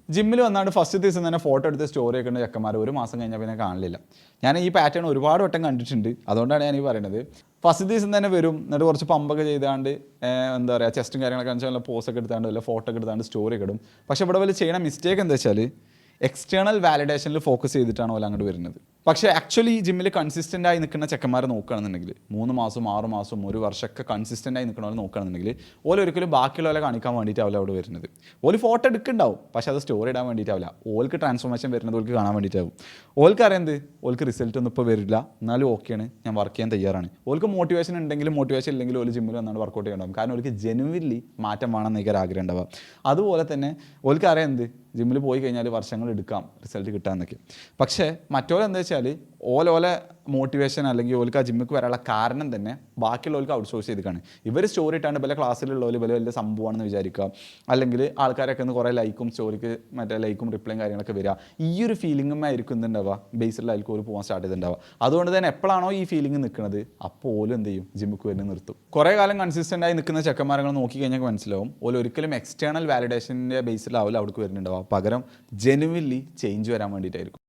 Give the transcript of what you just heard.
ജിമ്മിൽ വന്നാണ്ട് ഫസ്റ്റ് ദിവസം തന്നെ ഫോട്ടോ എടുത്ത് സ്റ്റോറി ഒക്കെ ചെക്കന്മാർ ഒരു മാസം കഴിഞ്ഞാൽ പിന്നെ കാണില്ല. ഞാൻ ഈ പാറ്റേൺ ഒരുപാട് വട്ടം കണ്ടിട്ടുണ്ട്. അതുകൊണ്ടാണ് ഞാൻ ഈ പറയുന്നത്. ഫസ്റ്റ് ദിവസം തന്നെ വരും, എന്നിട്ട് കുറച്ച് പമ്പൊക്കെ ചെയ്താണ്ട് എന്താ പറയുക, ചെസ്റ്റും കാര്യങ്ങളൊക്കെ കാണിച്ചാൽ പോസ്റ്റൊക്കെ എടുത്താണ്ട് വല്ല ഫോട്ടോ ഒക്കെ എടുത്താണ്ട് സ്റ്റോറി ഒക്കെ ഇടും. പക്ഷേ ഇവിടെ വലിയ ചെയ്യണ മിസ്റ്റേക്ക് എന്താ വെച്ചാൽ എക്സ്റ്റേണൽ വാലിഡേഷനിൽ ഫോക്കസ് ചെയ്തിട്ടാണ് ഓല അങ്ങോട്ട് വരുന്നത്. പക്ഷേ ആക്ച്വലി ഈ ജിമ്മിൽ കൺസിസ്റ്റൻ്റ് ആയി നിൽക്കുന്ന ചെക്കന്മാരെ നോക്കുകയാണെന്നുണ്ടെങ്കിൽ 3 മാസം 6 മാസം 1 വർഷമൊക്കെ കൺസിസ്റ്റൻ്റ് ആയി നിൽക്കണവരെ നോക്കുകയാണെന്നുണ്ടെങ്കിൽ ഓല ഒരിക്കലും ബാക്കിയുള്ളവരെ കാണിക്കാൻ വേണ്ടിയിട്ടാവില്ല അവിടെ വരുന്നത്. ഓല് ഫോട്ടോ എടുക്കുന്നുണ്ടാവും, പക്ഷേ അത് സ്റ്റോറി ഇടാൻ വേണ്ടിയിട്ടാവില്ല. ഓൾക്ക് ട്രാൻസ്ഫോർമേഷൻ വരുന്നത് ഓൾക്ക് കാണാൻ വേണ്ടിയിട്ടാവും. ഓൾക്ക് അറിയാം ഓൾക്ക് റിസൾട്ട് ഒന്നും ഇപ്പോൾ വരില്ല, എന്നാലും ഓക്കെയാണ്, ഞാൻ വർക്ക് ചെയ്യാൻ തയ്യാറാണ്. ഓൾക്ക് മോട്ടിവേഷൻ ഉണ്ടെങ്കിലും മോട്ടിവേഷൻ ഇല്ലെങ്കിലും ഓല് ജിമ്മിൽ വന്നാണ് വർക്കൗട്ട് ചെയ്യണ്ടാവും. കാരണം ഓൾക്ക് ജെനുവിൻലി മാറ്റം വേണമെന്ന് എനിക്ക് ആഗ്രഹം ഉണ്ടാവുക. അതുപോലെ തന്നെ ഓൾക്ക് അറിയാം ജിമ്മിൽ പോയി കഴിഞ്ഞാൽ വർഷങ്ങൾ എടുക്കാം റിസൾട്ട് കിട്ടാമെന്നൊക്കെ. പക്ഷേ മറ്റോലെന്താ വെച്ചാൽ ഓല മോട്ടിവേഷൻ അല്ലെങ്കിൽ ഓൾക്ക് ആ ജിമ്മിക്ക് വരാനുള്ള കാരണം തന്നെ ബാക്കിയുള്ളവർക്ക് ഔട്ട്സോഴ്സ് ചെയ്തിട്ടാണ്. ഇവർ സ്റ്റോറി ഇട്ടാണ്ട് പല ക്ലാസ്സിലുള്ളവർ വലിയ സംഭവമാണെന്ന് വിചാരിക്കുക, അല്ലെങ്കിൽ ആൾക്കാരൊക്കെ ഒന്ന് കുറേ ലൈക്കും സ്റ്റോറിക്ക് മറ്റേ ലൈക്കും റിപ്ലൈയും കാര്യങ്ങളൊക്കെ വരിക. ഈ ഒരു ഫീലിംഗുമായിരിക്കും എന്തുണ്ടാവുക, ബേസിലായിരിക്കും ഒരു പോകാൻ സ്റ്റാർട്ട് ചെയ്തിട്ടുണ്ടാവുക. അതുകൊണ്ട് തന്നെ എപ്പോഴാണോ ഈ ഫീലിംഗ് നിൽക്കുന്നത് അപ്പോൾ ഓലും എന്ത് ചെയ്യും, ജിമ്മിക്ക് വരുന്നത് നിർത്തും. കുറേ കാലം കൺസിസ്റ്റൻ്റ് ആയി നിൽക്കുന്ന ചെക്കന്മാരെ നോക്കി കഴിഞ്ഞാൽ മനസ്സിലാവും ഓല് ഒരിക്കലും എക്സ്റ്റേണൽ വാലിഡേഷൻ്റെ ബേസിലാവില്ല അവിടേക്ക് വരുന്നുണ്ടാവുക. പകരം ജെനുവിൻലി ചേഞ്ച് വരാൻ വേണ്ടിയിട്ടായിരിക്കും.